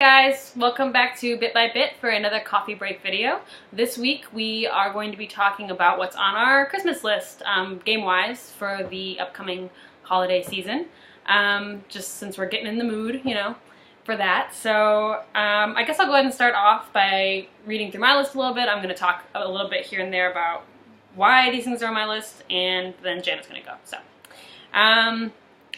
Guys, welcome back to Bit by Bit for another coffee break video. This week we are going to be talking about what's on our Christmas list, game-wise, for the upcoming holiday season. Just since we're getting in the mood, for that. So I guess I'll go ahead and start off by reading through my list a little bit. I'm going to talk a little bit here and there about why these things are on my list, and then Janet's going to go. So,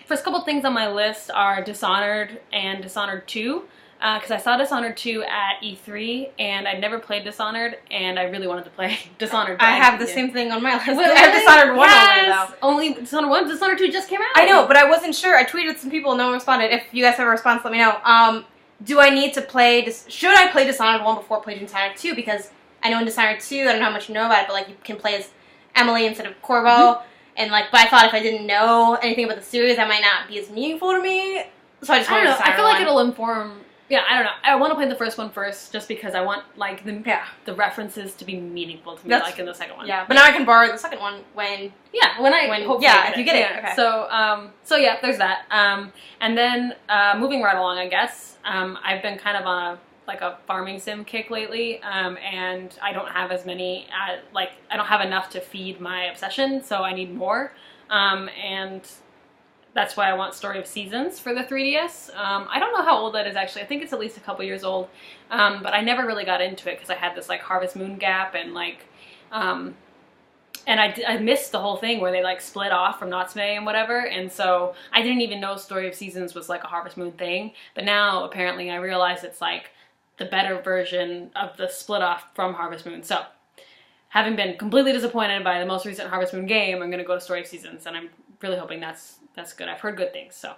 first couple things on my list are Dishonored and Dishonored 2. Because I saw Dishonored 2 at E3, and I'd never played Dishonored, and I really wanted to play Dishonored. I have the same thing on my list. Really? I have Dishonored 1 only, though. Only Dishonored 1? Dishonored 2 just came out. I know, but I wasn't sure. I tweeted some people, no one responded. If you guys have a response, let me know. Do I need to play... Should I play Dishonored 1 before playing Dishonored 2? Because I know in Dishonored 2, I don't know how much you know about it, but you can play as Emily instead of Corvo, and but I thought if I didn't know anything about the series, that might not be as meaningful to me. So I just wanted to I feel like it'll inform... Yeah, I don't know. I want to play the first one first, just because I want the references to be meaningful to me, in the second one. Yeah, but now I can borrow the second one when if you get it. Okay. So yeah, there's that. And then moving right along, I guess. I've been kind of on a farming sim kick lately, and I don't have as many. I don't have enough to feed my obsession, so I need more. And that's why I want Story of Seasons for the 3DS. I don't know how old that is actually. I think it's at least a couple years old. But I never really got into it because I had this Harvest Moon gap and and I missed the whole thing where they split off from Natsume and whatever. And so I didn't even know Story of Seasons was a Harvest Moon thing. But now apparently I realize it's the better version of the split off from Harvest Moon. So having been completely disappointed by the most recent Harvest Moon game, I'm going to go to Story of Seasons, and I'm really hoping that's good. I've heard good things, so.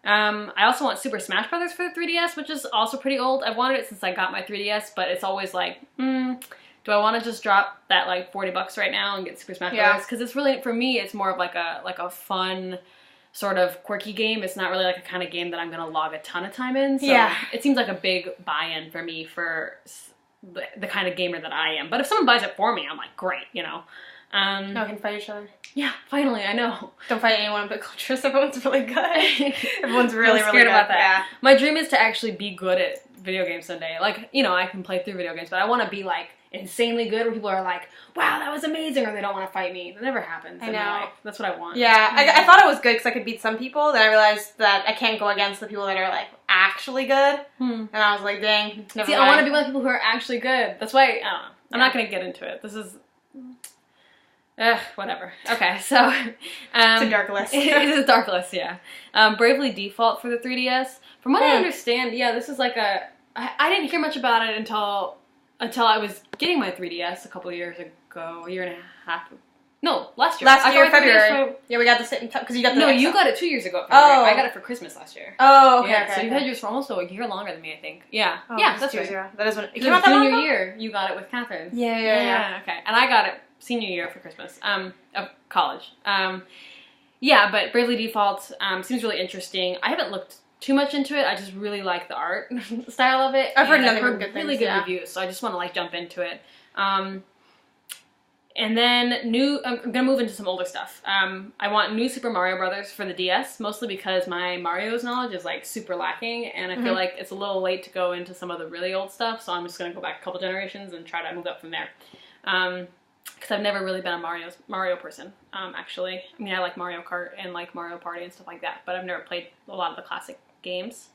I also want Super Smash Brothers for the 3DS, which is also pretty old. I've wanted it since I got my 3DS, but it's always do I want to just drop that $40 right now and get Super Smash Brothers? Because it's really, for me, it's more of a fun, sort of quirky game. It's not really a kind of game that I'm going to log a ton of time in, so it seems like a big buy-in for me for the kind of gamer that I am. But if someone buys it for me, I'm great, Now we can fight each other. Yeah, finally, I know. Don't fight anyone but Cultures. Everyone's really good. Everyone's really scared good about that. Yeah. My dream is to actually be good at video games someday. I can play through video games, but I want to be insanely good where people are wow, that was amazing, or they don't want to fight me. That never happens. I know. That's what I want. Yeah, I thought it was good because I could beat some people. Then I realized that I can't go against the people that are actually good. And I was dang, never mind. I want to be one of the people who are actually good. That's why, I don't know. I'm not going to get into it. This is... whatever. Okay, so... it's a dark list. It's a dark list, yeah. Bravely Default for the 3DS. From what I understand, this is I didn't hear much about it until I was getting my 3DS a couple of years ago, a year and a half. No, last year. Last year, February. Yeah, we got the same time, because you got the... No, you got it 2 years ago. Oh. I got it for Christmas last year. Oh, okay, yeah, so you had yours for almost a year longer than me, I think. Yeah. Oh, yeah, that's right. Zero. That is when it came out junior year, you got it with Catherine. Yeah. Okay, and I got it senior year for Christmas, of college. Yeah, but Bravely Default seems really interesting. I haven't looked too much into it. I just really like the art style of it. I've heard really good reviews, so I just want to jump into it. And then I'm gonna move into some older stuff. I want New Super Mario Brothers for the DS, mostly because my Mario's knowledge is super lacking, and I feel like it's a little late to go into some of the really old stuff, so I'm just gonna go back a couple generations and try to move up from there. Because I've never really been a Mario person, actually. I mean, I like Mario Kart and Mario Party and stuff like that, but I've never played a lot of the classic games.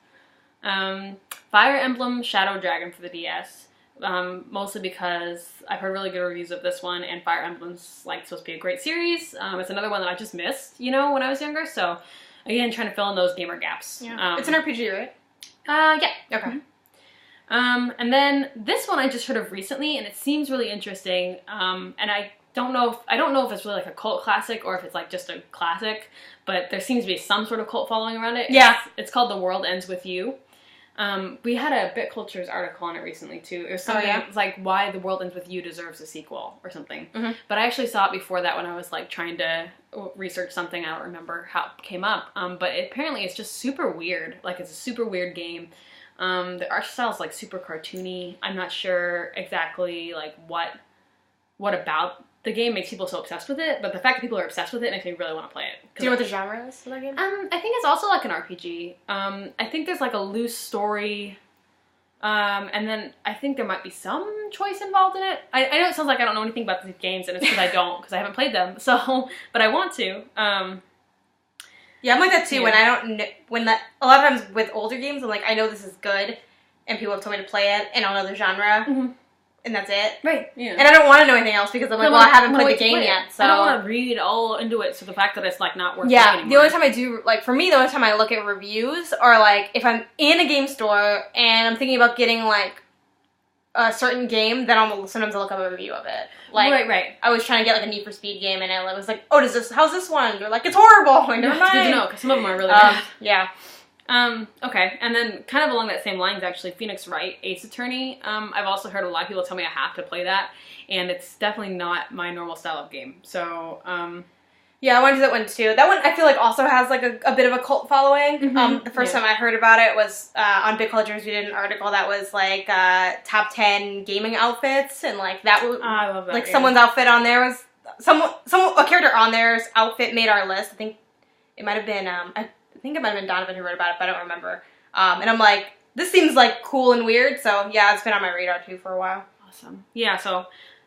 Fire Emblem Shadow Dragon for the DS. Mostly because I've heard really good reviews of this one, and Fire Emblem's supposed to be a great series. It's another one that I just missed, when I was younger, so again, trying to fill in those gamer gaps. Yeah. It's an RPG, right? Yeah. Okay. And then this one I just heard of recently, and it seems really interesting, and I don't know if it's really a cult classic or if it's just a classic, but there seems to be some sort of cult following around it. Yeah. It's called The World Ends With You. We had a Bit Cultures article on it recently too. It was something why The World Ends With You deserves a sequel or something. But I actually saw it before that when I was trying to research something. I don't remember how it came up. But apparently it's just super weird. It's a super weird game. The art style is super cartoony. I'm not sure exactly what about the game makes people so obsessed with it, but the fact that people are obsessed with it makes me really want to play it. Do you know what the genre is of that game? I think it's also an RPG. I think there's a loose story And then I think there might be some choice involved in it. I know it sounds like I don't know anything about these games, and it's because I don't, because I haven't played them. So, but I want to. Yeah, I'm like that too. Yeah. When I don't know, a lot of times with older games, I'm like, I know this is good, and people have told me to play it, and I'll know the genre, and that's it. Right. Yeah. And I don't want to know anything else because I'm like, well, I haven't played the game yet. So I don't want to read all into it. So the fact that it's like not worth. Yeah, playing the only time I do, like for me, the only time I look at reviews are like if I'm in a game store and I'm thinking about getting like a certain game, then sometimes I'll look up a review of it. Like, right. I was trying to get like a Need for Speed game, and I was like, "Oh, how's this one?" They're like, "It's horrible." Like, never mind. It's good to know because some of them are really good. Yeah. Okay, and then kind of along that same lines, actually, Phoenix Wright, Ace Attorney. I've also heard a lot of people tell me I have to play that, and it's definitely not my normal style of game. So, yeah, I want to do that one too. That one I feel like also has like a bit of a cult following. The first time I heard about it was on Big Cultures. We did an article that was like top 10 gaming outfits, and like that was I love that. like someone's outfit on there was a character on there's outfit made our list. I think it might have been I think it might have been Donovan who wrote about it, but I don't remember. And I'm like, this seems like cool and weird. So yeah, it's been on my radar too for a while. Awesome. Yeah, so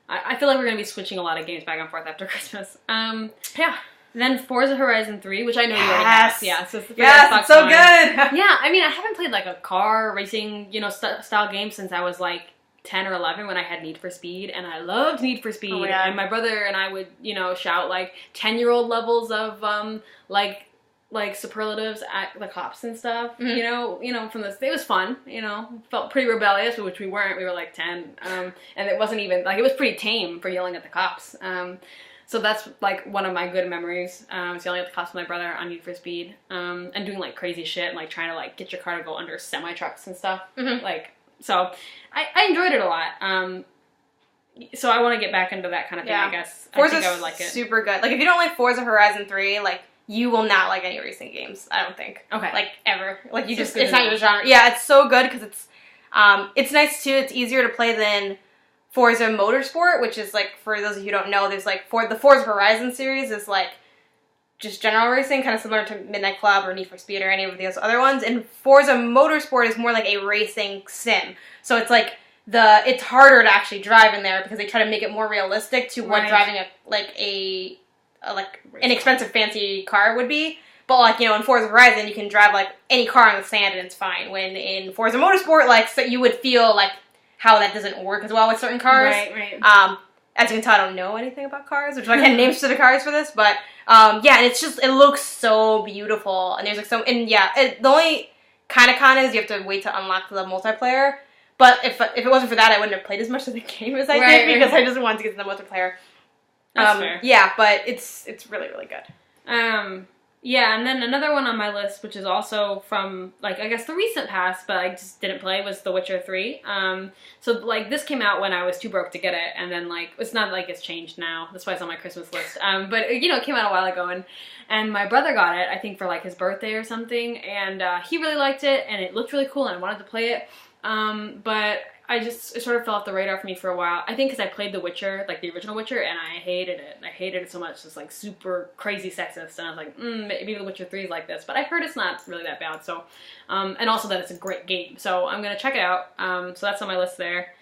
I feel like we're going to be switching a lot of games back and forth after Christmas. Yeah. Then Forza Horizon 3, which I know you already have. Yeah, so it's the it's so good. Yeah, I mean, I haven't played like a car racing, style game since I was like 10 or 11 when I had Need for Speed, and I loved Need for Speed. Oh, yeah. And my brother and I would, shout like 10-year-old levels of like superlatives at the cops and stuff, from this. It was fun, felt pretty rebellious, which we weren't. We were like 10, and it wasn't even, like, it was pretty tame for yelling at the cops. So that's, like, one of my good memories, was yelling at the cops with my brother on Need for Speed, and doing, like, crazy shit, and, like, trying to, like, get your car to go under semi-trucks and stuff. So I enjoyed it a lot. So I want to get back into that kind of thing, I guess. Forza's I think I would like it. Super good. Like, if you don't like Forza Horizon 3, like, you will not like any racing games, I don't think. Okay. Like, ever. Like, it's good not your genre. Yeah, it's so good because it's nice, too. It's easier to play than Forza Motorsport, which is, like, for those of you who don't know, there's, like, the Forza Horizon series is, like, just general racing, kind of similar to Midnight Club or Need for Speed or any of those other ones. And Forza Motorsport is more like a racing sim. So it's, like, it's harder to actually drive in there because they try to make it more realistic to what driving an expensive fancy car would be. But like, in Forza Horizon you can drive like any car on the sand and it's fine. When in Forza Motorsport, like, so you would feel like how that doesn't work as well with certain cars. Right. As you can tell, I don't know anything about cars, which I can't name specific cars for this, but yeah, and it looks so beautiful. And there's like the only kind of con is you have to wait to unlock the multiplayer. But if it wasn't for that, I wouldn't have played as much of the game as I did because I just wanted to get to the multiplayer. That's fair. Yeah, but it's really, really good. Yeah, and then another one on my list, which is also from, like, I guess the recent past, but I just didn't play, was The Witcher 3. So, like, this came out when I was too broke to get it, and then, like, it's not like it's changed now. That's why it's on my Christmas list. But, it came out a while ago, and my brother got it, I think, for, like, his birthday or something, and he really liked it, and it looked really cool, and I wanted to play it. But it sort of fell off the radar for me for a while. I think because I played The Witcher, like the original Witcher, and I hated it. I hated it so much. It's like super crazy sexist, and I was like, maybe The Witcher 3 is like this. But I've heard it's not really that bad. So, and also that it's a great game. So I'm gonna check it out. So that's on my list there.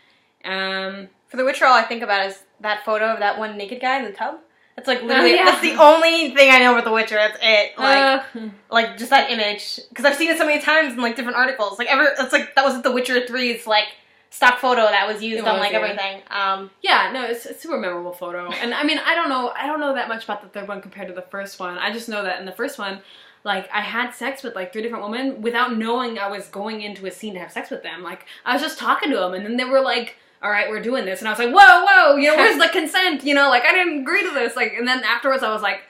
For The Witcher, all I think about is that photo of that one naked guy in the tub. That's like literally that's the only thing I know about The Witcher. That's it. Like just that image, because I've seen it so many times in like different articles. Like it's like that was The Witcher 3's like stock photo that was used on like everything. Yeah, no, it's a super memorable photo. And I mean, I don't know that much about the third one compared to the first one. I just know that in the first one, like, I had sex with like 3 different women without knowing I was going into a scene to have sex with them. Like, I was just talking to them, and then they were like, all right, we're doing this. And I was like, whoa, where's the consent? Like, I didn't agree to this. Like, and then afterwards I was like,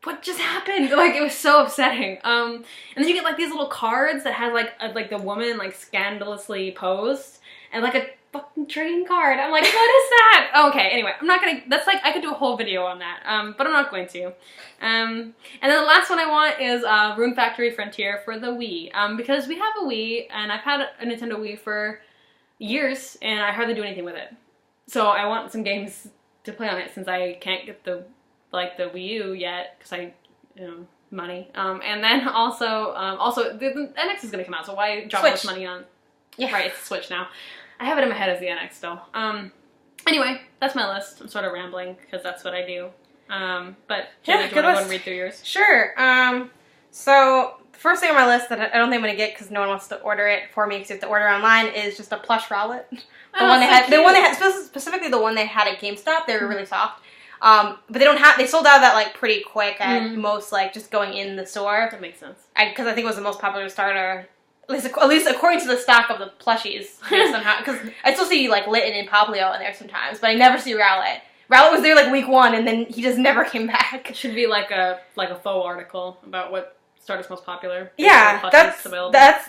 what just happened? Like, it was so upsetting. And then you get like these little cards that has like the woman like scandalously posed, and like a fucking trading card. I'm like, what is that? Okay, anyway, I'm not gonna, that's like, I could do a whole video on that, but I'm not going to. And then the last one I want is Rune Factory Frontier for the Wii, because we have a Wii, and I've had a Nintendo Wii for years, and I hardly do anything with it. So I want some games to play on it, since I can't get the Wii U yet, because money. And then also the NX is gonna come out, so why drop all this money on? Yeah. Right, it's the Switch now. I have it in my head as the NX still. Anyway, that's my list. I'm sort of rambling because that's what I do. But Jenny, do you want to go and read through yours? Sure. So the first thing on my list that I don't think I'm gonna get because no one wants to order it for me because you have to order online is just a plush Rowlet. The one they had, specifically the one they had at GameStop. They were really soft. But they sold out of that like pretty quick at most, like just going in the store. That makes sense. Because I think it was the most popular starter. At least according to the stock of the plushies, somehow. Because I still see like Litten and Poplio in there sometimes, but I never see Rowlet. Rowlet was there like week 1, and then he just never came back. It should be like a faux article about what starter's most popular. Yeah,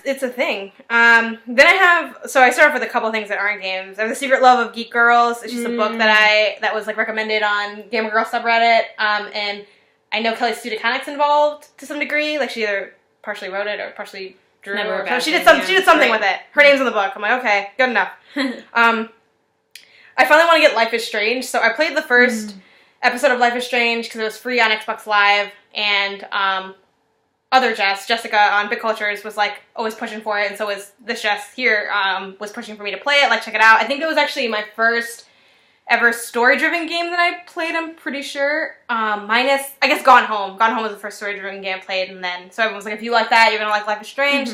it's a thing. Then I start off with a couple things that aren't games. I have The Secret Love of Geek Girls. It's just a book that was like recommended on Gamer Girl subreddit. And I know Kelly Studiconics involved to some degree. Like she either partially wrote it or partially drew it. So she did something with it. Her name's on the book. I'm like, okay, good enough. I finally want to get Life is Strange, so I played the first episode of Life is Strange because it was free on Xbox Live, and other Jessica on Big Cultures was like always pushing for it, and so was this Jess here was pushing for me to play it, like check it out. I think it was actually my first ever story-driven game that I played, I'm pretty sure. Minus, I guess, Gone Home. Gone Home was the first story-driven game I played, and then, so everyone was like, if you like that, you're gonna like Life is Strange.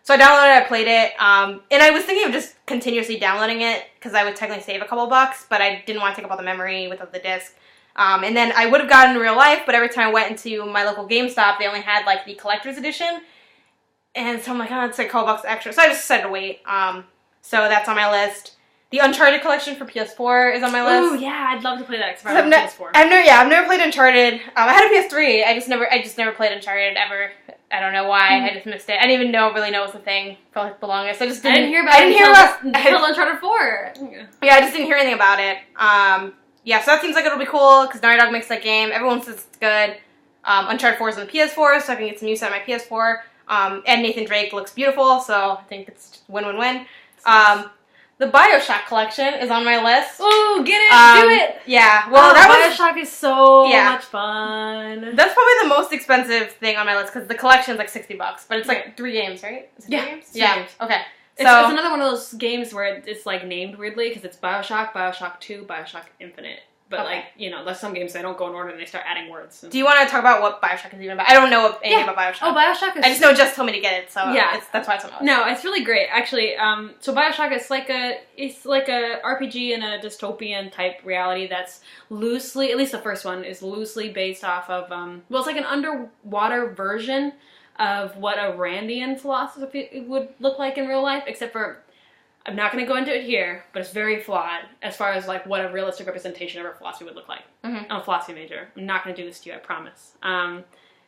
So I downloaded it, I played it, and I was thinking of just continuously downloading it, because I would technically save a couple bucks, but I didn't want to take up all the memory without the disc. And then I would have gotten in real life, but every time I went into my local GameStop, they only had, like, the collector's edition. And so I'm like, oh, it's like a couple bucks extra. So I just decided to wait. So that's on my list. The Uncharted Collection for PS4 is on my list. Oh yeah, I'd love to play that because I have PS4. I've never played Uncharted. I had a PS3. I just never played Uncharted ever. I don't know why. I just missed it. I didn't even really know it was a thing for like the longest. I didn't hear about it until Uncharted 4. Yeah, I just didn't hear anything about it. Yeah, so that seems like it'll be cool because Naughty Dog makes that game. Everyone says it's good. Uncharted 4 is on the PS4, so I can get some use out of my PS4. And Nathan Drake looks beautiful, so I think it's just win-win-win. The Bioshock Collection is on my list. Ooh, get it! Do it! Yeah, well, Bioshock is so much fun. That's probably the most expensive thing on my list because the collection's like $60, but it's like 3 games, right? Is it 3 games? Yeah. Games. Okay. It's another one of those games where it's like named weirdly because it's Bioshock, Bioshock 2, Bioshock Infinite. But like, you know, there's some games they don't go in order and they start adding words. Do you want to talk about what Bioshock is even about? I don't know anything about Bioshock. Oh, Bioshock is... I just know Jess told me to get it, so that's why it's on my list. No, it's really great, actually. So Bioshock is like a RPG in a dystopian type reality that's loosely, at least the first one, is loosely based off of, well, it's like an underwater version of what a Randian philosophy would look like in real life, except for... I'm not going to go into it here, but it's very flawed as far as like what a realistic representation of our philosophy would look like. I'm a philosophy major. I'm not going to do this to you, I promise.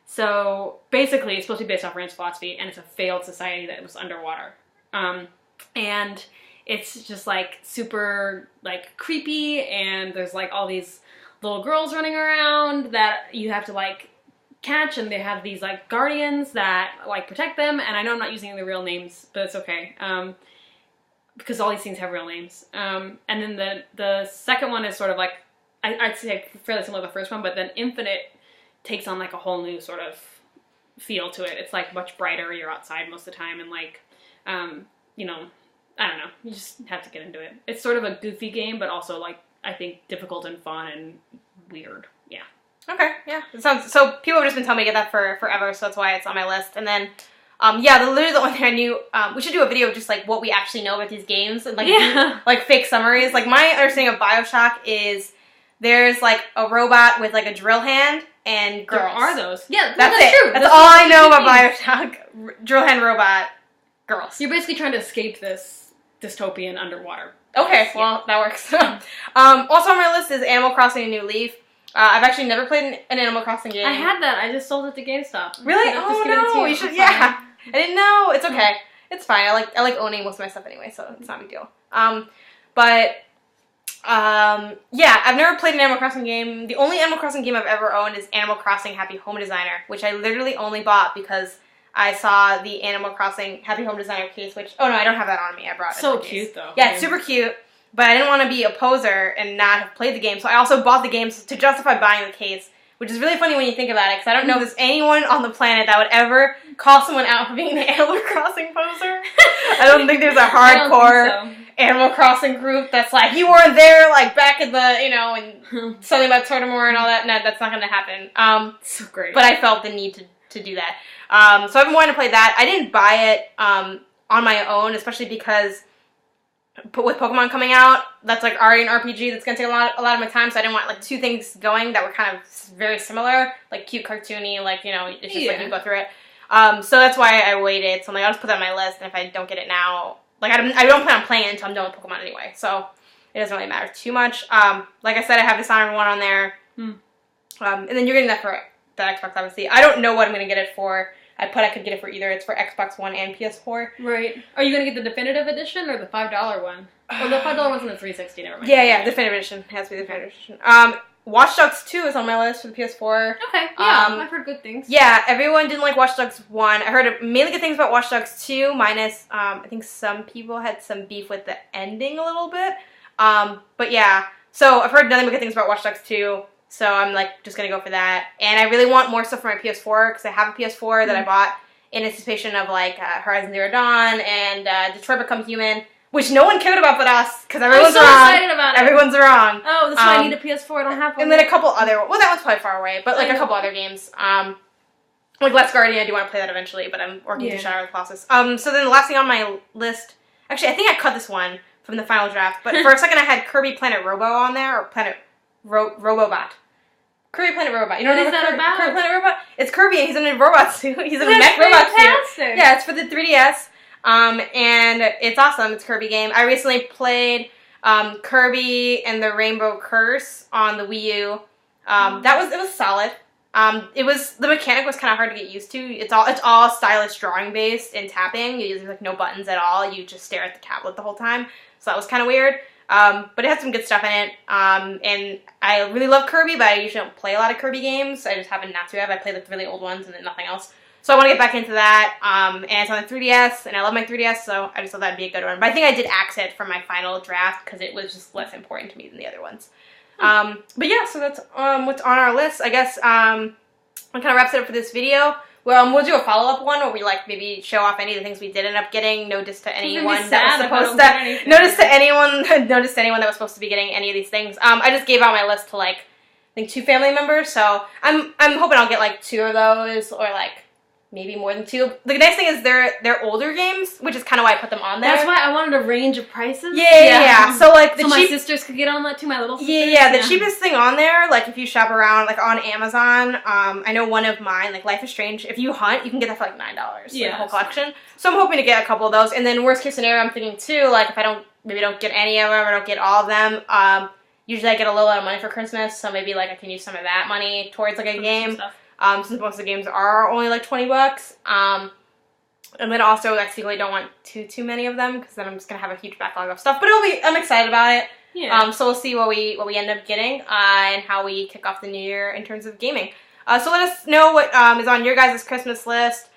So basically, it's supposed to be based off Rand's philosophy, and it's a failed society that was underwater. And it's just like super like creepy, and there's like all these little girls running around that you have to like catch, and they have these like guardians that like protect them. And I know I'm not using the real names, but it's okay. Because all these things have real names. And then the second one is sort of like, I'd say fairly similar to the first one, but then Infinite takes on like a whole new sort of feel to it. It's like much brighter, you're outside most of the time, and like, you know, I don't know, you just have to get into it. It's sort of a goofy game, but also like, I think difficult and fun and weird, yeah. Okay, yeah. So people have just been telling me to get that for forever, so that's why it's on my list. And then... literally the one thing I knew, we should do a video of just, like, what we actually know about these games, and, like, like, fake summaries. Like, my understanding of Bioshock is there's, like, a robot with, like, a drill hand and girls. There are those. Yeah, that's true. That's all I know about Bioshock. Drill hand robot, girls. You're basically trying to escape this dystopian underwater. Okay, well, that works. Also on my list is Animal Crossing: A New Leaf. I've actually never played an Animal Crossing game. I had that. I just sold it to GameStop. Really? Oh, no. You should, yeah. I didn't know. It's okay. It's fine. I like owning most of my stuff anyway, so it's not a big deal. Yeah, I've never played an Animal Crossing game. The only Animal Crossing game I've ever owned is Animal Crossing Happy Home Designer, which I literally only bought because I saw the Animal Crossing Happy Home Designer case, which, oh no, I don't have that on me. I brought it. So cute, though. Yeah, it's super cute, but I didn't want to be a poser and not have played the game, so I also bought the game to justify buying the case, which is really funny when you think about it, because I don't know if there's anyone on the planet that would ever call someone out for being an Animal Crossing poser. I don't think there's a hardcore Animal Crossing group that's like, you weren't there, like, back in the, you know, and something about Totemore and all that. No, that's not going to happen. So great. But I felt the need to do that. So I've been wanting to play that. I didn't buy it on my own, especially because with Pokemon coming out, that's like already an RPG that's going to take a lot of my time, so I didn't want like two things going that were kind of very similar, like cute, cartoony, like, you know, it's just like you go through it. So that's why I waited. So I'm like, I'll just put that on my list, and if I don't get it now, like, I don't plan on playing it until I'm done with Pokemon anyway, so it doesn't really matter too much. Like I said, I have Dishonored 1 on there, and then you're getting that for the Xbox, obviously. I don't know what I'm going to get it for. I could get it for either. It's for Xbox One and PS4. Right. Are you going to get the definitive edition or the $5 one? Or the $5 one's in the 360, never mind. Yeah, definitive edition. It has to be the definitive edition. Watchdogs 2 is on my list for the PS4. Okay, yeah, I've heard good things. Yeah, everyone didn't like Watchdogs 1. I heard mainly good things about Watchdogs 2, minus, I think some people had some beef with the ending a little bit. But yeah, so I've heard nothing but good things about Watchdogs 2. So I'm like just gonna go for that, and I really want more stuff for my PS4 because I have a PS4 that I bought in anticipation of like Horizon Zero Dawn and Detroit Become Human, which no one cared about but us because everyone's wrong. I'm so excited about it. Everyone's wrong. Oh, that's why I need a PS4. I don't have one. And then a couple other, well, that one's probably far away, but like a couple other games. Like Last Guardian, I do want to play that eventually, but I'm working through Shadow of the Colossus. So then the last thing on my list, actually I think I cut this one from the final draft, but for a second I had Kirby Planet Robo on there, or Planet Robobot. Kirby Planet Robot. You know what is that about? Kirby Planet Robot? It's Kirby and he's in a robot suit. He's in a mech robot suit. Yeah, it's for the 3DS. And it's awesome. It's a Kirby game. I recently played Kirby and the Rainbow Curse on the Wii U. It was solid. The mechanic was kind of hard to get used to. It's all stylus drawing based and tapping. There's like no buttons at all. You just stare at the tablet the whole time. So that was kind of weird. But it had some good stuff in it. And I really love Kirby, but I usually don't play a lot of Kirby games. I just happen not to have. I play the really old ones and then nothing else. So I want to get back into that. And it's on the 3DS, and I love my 3DS, so I just thought that'd be a good one. But I think I did axe it for my final draft because it was just less important to me than the other ones. But yeah, so that's what's on our list. I guess that kind of wraps it up for this video. Well, we'll do a follow-up one where we like maybe show off any of the things we did end up getting. Notice to anyone that was supposed to. Notice to anyone that was supposed to be getting any of these things. I just gave out my list to like I think 2 family members, so I'm hoping I'll get like 2 of those or like maybe more than 2. The nice thing is they're older games, which is kind of why I put them on there. That's why I wanted a range of prices. Yeah. So like my sisters could get on that too. My little sisters. Yeah. The cheapest thing on there, like if you shop around like on Amazon, I know one of mine, like Life is Strange. If you hunt, you can get that for like $9. Yeah, the whole collection. So I'm hoping to get a couple of those. And then worst case scenario, I'm thinking too, like if I don't get any of them, or don't get all of them. Usually I get a little bit of money for Christmas, so maybe like I can use some of that money towards like a game. Since most of the games are only like $20. And then also I secretly don't want too many of them because then I'm just gonna have a huge backlog of stuff. But I'm excited about it. Yeah. So we'll see what we end up getting and how we kick off the new year in terms of gaming. So let us know what is on your guys' Christmas list.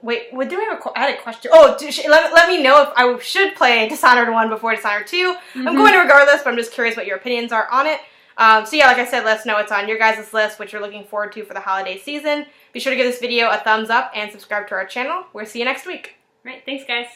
Wait, I had a question. Oh, let me know if I should play Dishonored 1 before Dishonored 2. Mm-hmm. I'm going to regardless, but I'm just curious what your opinions are on it. So yeah, like I said, let us know what's on your guys' list, what you're looking forward to for the holiday season. Be sure to give this video a thumbs up and subscribe to our channel. We'll see you next week. All right, thanks guys.